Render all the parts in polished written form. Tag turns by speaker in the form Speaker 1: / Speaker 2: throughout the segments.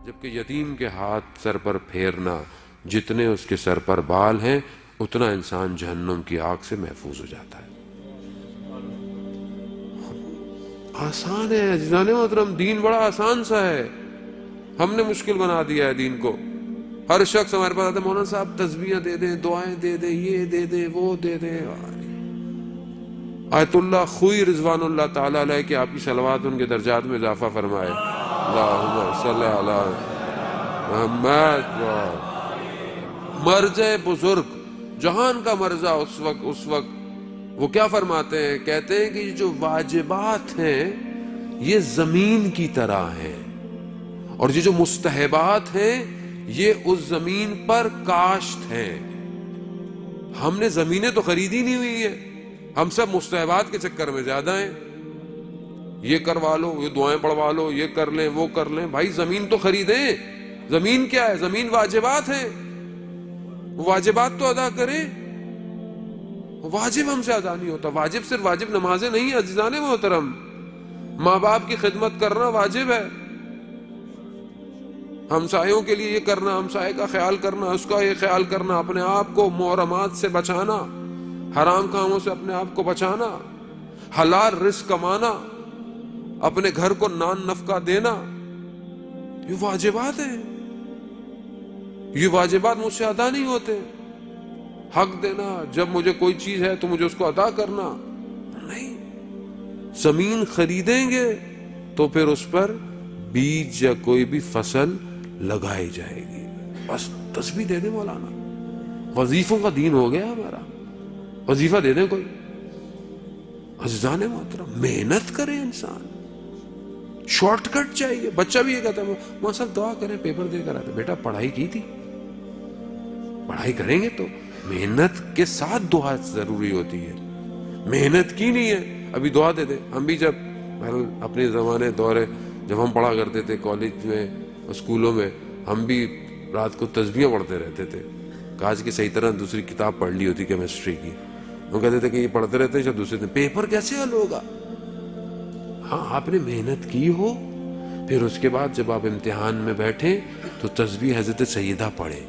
Speaker 1: جبکہ یتیم کے ہاتھ سر پر پھیرنا، جتنے اس کے سر پر بال ہیں اتنا انسان جہنم کی آگ سے محفوظ ہو جاتا ہے۔ آسان ہے عزیزان محترم، دین بڑا آسان سا ہے، ہم نے مشکل بنا دیا ہے دین کو۔ ہر شخص ہمارے پاس آتا ہے، مولانا صاحب تسبیحاں دے دیں، دعائیں دے دیں، یہ دے دیں، وہ دے دیں۔ آیت اللہ خوئی رضوان اللہ تعالیٰ علیہ کہ آپ کی صلوات ان کے درجات میں اضافہ فرمائے۔ اللہم صلی علی محمد۔ مرجع بزرگ، جہان کا مرجع اس وقت وہ کیا فرماتے ہیں؟ کہتے ہیں کہ جو واجبات ہیں یہ زمین کی طرح ہیں، اور یہ جو مستحبات ہیں یہ اس زمین پر کاشت ہیں۔ ہم نے زمینیں تو خریدی نہیں ہوئی ہیں، ہم سب مستحبات کے چکر میں زیادہ ہیں۔ یہ کروا لو، یہ دعائیں پڑھوا لو، یہ کر لیں، وہ کر لیں۔ بھائی زمین تو خریدیں۔ زمین کیا ہے؟ زمین واجبات ہیں، واجبات تو ادا کریں۔ واجب ہم سے ادا نہیں ہوتا۔ واجب صرف واجب نمازیں نہیں ہیں عزیزان محترم، ماں باپ کی خدمت کرنا واجب ہے، ہمسایوں کے لیے یہ کرنا، ہمسائے کا خیال کرنا، اس کا یہ خیال کرنا، اپنے آپ کو محرمات سے بچانا، حرام کاموں سے اپنے آپ کو بچانا، حلال رزق کمانا، اپنے گھر کو نان نفقہ دینا، یہ واجبات ہیں۔ یہ واجبات مجھ سے ادا نہیں ہوتے۔ حق دینا، جب مجھے کوئی چیز ہے تو مجھے اس کو ادا کرنا نہیں۔ زمین خریدیں گے تو پھر اس پر بیج یا کوئی بھی فصل لگائی جائے گی۔ بس تسبیح دے دیں مولانا، وظیفوں کا دین ہو گیا ہمارا، وظیفہ دے دیں کوئی۔ عزیزان محترم محنت کرے انسان، شارٹ کٹ چاہیے۔ بچہ بھی یہ کہتا ہے ماں صاحب دعا کریں پیپر دے کر آتے۔ بیٹا پڑھائی کی تھی؟ پڑھائی کریں گے تو محنت کے ساتھ دعا ضروری ہوتی ہے۔ محنت کی نہیں ہے ابھی دعا دے دیں۔ ہم بھی جب اپنے زمانے دورے جب ہم پڑھا کرتے تھے کالج میں، اسکولوں میں، ہم بھی رات کو تسبیحاں پڑھتے رہتے تھے۔ کاش کہ صحیح طرح دوسری کتاب پڑھ لی ہوتی کیمسٹری کی۔ وہ کہتے تھے کہ یہ پڑھتے رہتے ہیں، شاید دوسرے دن پیپر کیسے حل ہوگا؟ ہاں آپ نے محنت کی ہو، پھر اس کے بعد جب آپ امتحان میں بیٹھیں تو تسبیح حضرت سیدہ پڑھیں۔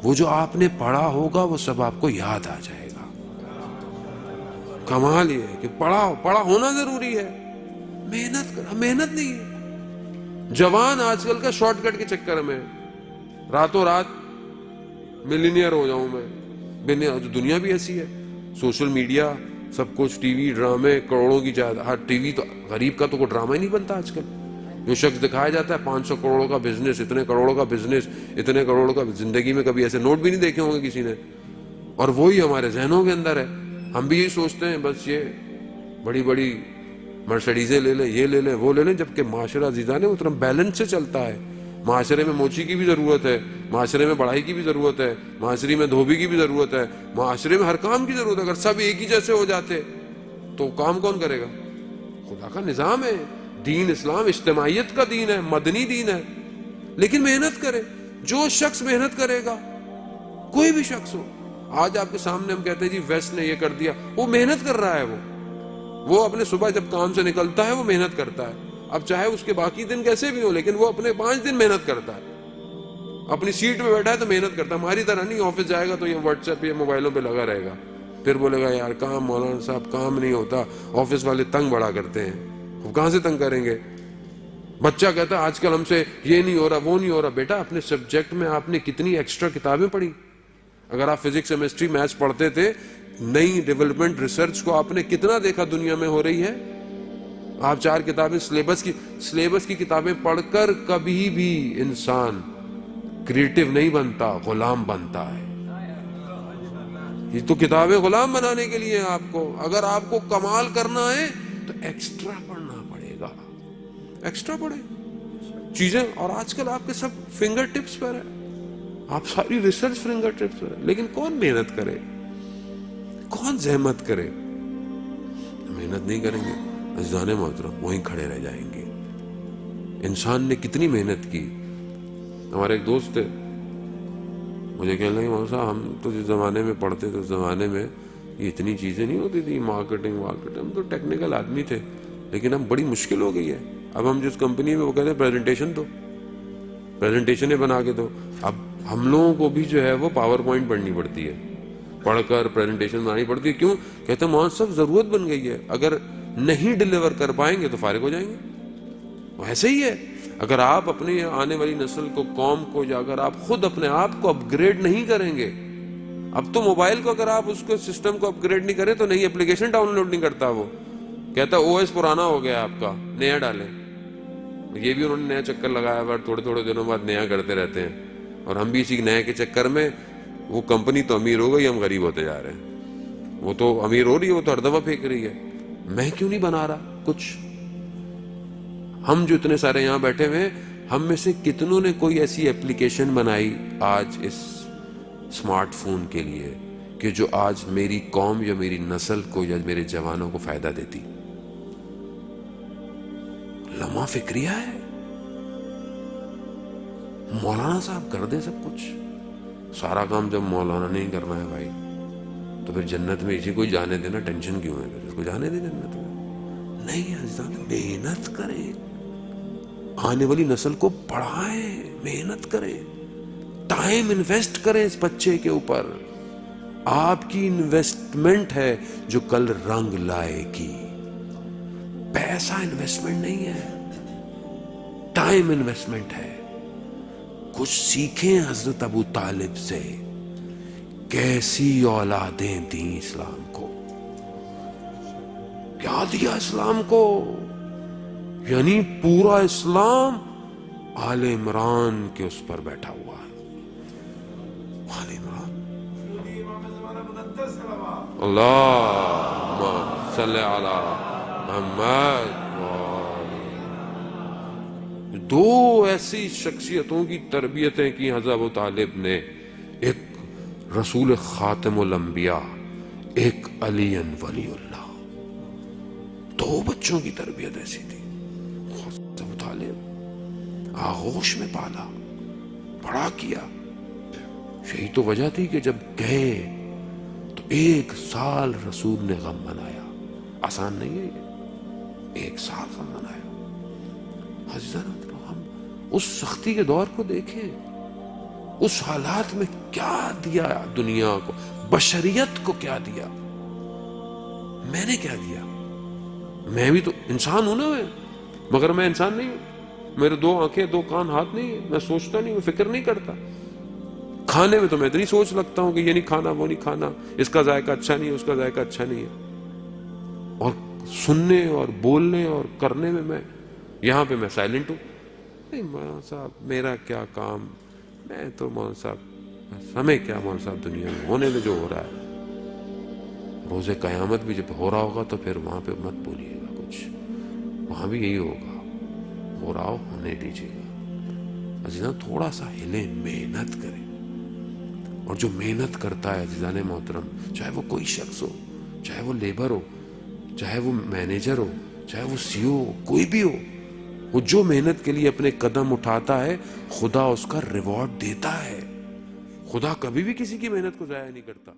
Speaker 1: وہ جو آپ نے پڑھا ہوگا وہ سب آپ کو یاد آ جائے گا۔ کمال یہ ہے کہ پڑھا ہونا ضروری ہے، محنت کرنا، محنت نہیں ہے۔ جوان آج کل کا شارٹ کٹ کے چکر میں راتوں رات ملینئر ہو جاؤں میں۔ دنیا بھی ایسی ہے، سوشل میڈیا، سب کچھ، ٹی وی، ڈرامے، کروڑوں کی جائیداد۔ ٹی وی تو غریب کا تو کوئی ڈرامہ ہی نہیں بنتا آج کل۔ جو شخص دکھایا جاتا ہے 500 کروڑوں کا بزنس، اتنے کروڑوں کا بزنس، اتنے کروڑوں کا، زندگی میں کبھی ایسے نوٹ بھی نہیں دیکھے ہوں گے کسی نے، اور وہی ہمارے ذہنوں کے اندر ہے۔ ہم بھی یہی سوچتے ہیں بس یہ بڑی بڑی مرسڈیزیں لے لیں، یہ لے لیں، وہ لے لیں، جبکہ معاشرہ عزیزان محترم بیلنس سے چلتا ہے۔ معاشرے میں موچی کی بھی ضرورت ہے، معاشرے میں بڑھائی کی بھی ضرورت ہے، معاشرے میں دھوبی کی بھی ضرورت ہے، معاشرے میں ہر کام کی ضرورت ہے۔ اگر سب ایک ہی جیسے ہو جاتے تو کام کون کرے گا؟ خدا کا نظام ہے، دین اسلام اجتماعیت کا دین ہے، مدنی دین ہے۔ لیکن محنت کرے، جو شخص محنت کرے گا، کوئی بھی شخص ہو۔ آج آپ کے سامنے ہم کہتے ہیں جی ویسٹ نے یہ کر دیا، وہ محنت کر رہا ہے، وہ اپنے صبح جب کام سے نکلتا ہے وہ محنت کرتا ہے۔ اب چاہے اس کے باقی دن کیسے بھی ہو، لیکن وہ اپنے 5 دن محنت کرتا ہے۔ اپنی سیٹ پہ بیٹھا ہے تو محنت کرتا ہے، ہماری طرح نہیں آفس جائے گا تو یہ واٹس ایپ یا موبائلوں پہ لگا رہے گا، پھر بولے گا یار کام مولانا صاحب کام نہیں ہوتا، آفس والے تنگ بڑا کرتے ہیں۔ اب کہاں سے تنگ کریں گے؟ بچہ کہتا ہے آج کل ہم سے یہ نہیں ہو رہا، وہ نہیں ہو رہا۔ بیٹا اپنے سبجیکٹ میں آپ نے کتنی ایکسٹرا کتابیں پڑھی؟ اگر آپ فزکس، کیمسٹری، میتھس پڑھتے تھے، نئی ڈیولپمنٹ ریسرچ کو آپ نے کتنا دیکھا دنیا میں ہو رہی ہے؟ آپ 4 کتابیں سلیبس کی کتابیں پڑھ کر کبھی بھی انسان کریٹو نہیں بنتا، غلام بنتا ہے۔ یہ تو کتابیں غلام بنانے کے لیے آپ کو، اگر آپ کو کمال کرنا ہے تو ایکسٹرا پڑھنا پڑے گا، ایکسٹرا پڑھے چیزیں۔ اور آج کل آپ کے سب فنگر ٹپس پر ہے، آپ ساری ریسرچ فنگر ٹپس پر ہے، لیکن کون محنت کرے؟ کون زحمت کرے؟ محنت نہیں کریں گے عزیزان محترم، وہیں کھڑے رہ جائیں گے۔ انسان نے کتنی محنت کی۔ ہمارے ایک دوست تھے، مجھے کہنے لگے مولانا صاحب ہم تو جس زمانے میں پڑھتے تھے اس زمانے میں یہ اتنی چیزیں نہیں ہوتی تھی، مارکیٹنگ، ہم تو ٹیکنیکل آدمی تھے، لیکن اب بڑی مشکل ہو گئی ہے۔ اب ہم جس کمپنی میں، وہ کہتے ہیں پریزنٹیشن دو، پریزنٹیشنیں بنا کے دو. اب ہم لوگوں کو بھی جو ہے وہ پاور پوائنٹ پڑھنی پڑتی ہے, پڑھ کر پریزنٹیشن بنانی پڑتی ہے. کیوں؟ کہتے ہیں مولانا صاحب ضرورت بن گئی ہے, اگر نہیں ڈلیور کر پائیں گے تو فارغ ہو جائیں گے. ایسے ہی ہے, اگر آپ اپنی آنے والی نسل کو, قوم کو, یا اگر آپ خود اپنے آپ کو اپ گریڈ نہیں کریں گے, اب تو موبائل کو اگر آپ اس کو سسٹم کو اپ گریڈ نہیں کریں تو نئی اپلیکیشن ڈاؤن لوڈ نہیں کرتا. وہ کہتا او ایس پرانا ہو گیا آپ کا, نیا ڈالیں. یہ بھی انہوں نے نیا چکر لگایا ہوا, تھوڑے تھوڑے دنوں بعد نیا کرتے رہتے ہیں. اور ہم بھی اسی نئے کے چکر میں, وہ کمپنی تو امیر ہو گئی, ہم غریب ہوتے جا رہے ہیں. وہ تو امیر ہو رہی ہے, وہ تو ہر دفعہ پھینک رہی ہے. میں کیوں نہیں بنا رہا کچھ؟ ہم جو اتنے سارے یہاں بیٹھے ہوئے ہیں, ہم میں سے کتنوں نے کوئی ایسی ایپلیکیشن بنائی آج اس اسمارٹ فون کے لیے کہ جو آج میری قوم یا میری نسل کو یا میرے جوانوں کو فائدہ دیتی؟ لمحہ فکریہ ہے. مولانا صاحب کر دیں سب کچھ, سارا کام جب مولانا نہیں کرنا ہے بھائی, تو پھر جنت میں اسی کو جانے دینا, ٹینشن کیوں ہے؟ پھر اس کو جانے دے جنت میں. نہیں عزیزان, محنت کریں, آنے والی نسل کو پڑھائیں, محنت کریں, ٹائم انویسٹ کریں اس بچے کے اوپر. آپ کی انویسٹمنٹ ہے جو کل رنگ لائے گی. پیسہ انویسٹمنٹ نہیں ہے, ٹائم انویسٹمنٹ ہے. کچھ سیکھیں حضرت ابو طالب سے, کیسی اولادیں دیں اسلام کو, کیا دیا اسلام کو. یعنی پورا اسلام آل عمران کے اس پر بیٹھا ہوا ہے. آل عمران, اللہم صلی علی محمد. دو ایسی شخصیتوں کی تربیتیں کی حضرت ابو طالب نے, ایک رسول خاتم الانبیاء, ایک علی ولی اللہ. دو بچوں کی تربیت ایسی تھی. ابو طالب آغوش میں پالا, بڑا کیا. یہی تو وجہ تھی کہ جب گئے تو 1 سال رسول نے غم منایا. آسان نہیں ہے یہ, 1 سال غم منایا. حضرت ہم اس سختی کے دور کو دیکھیں, اس حالات میں کیا دیا دنیا کو, بشریت کو کیا دیا. میں نے کیا دیا؟ میں بھی تو انسان ہوں نا, مگر میں انسان نہیں ہوں. میرے 2 آنکھیں 2 کان ہاتھ نہیں ہے, میں سوچتا نہیں ہوں, فکر نہیں کرتا. کھانے میں تو میں اتنی سوچ لگتا ہوں کہ یہ نہیں کھانا, وہ نہیں کھانا, اس کا ذائقہ اچھا نہیں ہے, اس کا ذائقہ اچھا نہیں ہے. اور سننے اور بولنے اور کرنے میں یہاں پہ میں سائلنٹ ہوں. نہیں مولانا صاحب میرا کیا کام, میں تو مولانا صاحب ہمیں کیا مولانا صاحب, دنیا میں ہونے میں جو ہو رہا ہے. روز قیامت بھی جب ہو رہا ہوگا تو پھر وہاں پہ مت بولیے گا کچھ, وہاں بھی یہی ہوگا, ہو رہا ہو ہونے دیجیے گا. عزیزاں تھوڑا سا ہلیں, محنت کریں. اور جو محنت کرتا ہے عزیزان محترم, چاہے وہ کوئی شخص ہو, چاہے وہ لیبر ہو, چاہے وہ مینیجر ہو, چاہے وہ CEO ہو, کوئی بھی ہو, وہ جو محنت کے لیے اپنے قدم اٹھاتا ہے خدا اس کا ریوارڈ دیتا ہے. خدا کبھی بھی کسی کی محنت کو ضائع نہیں کرتا.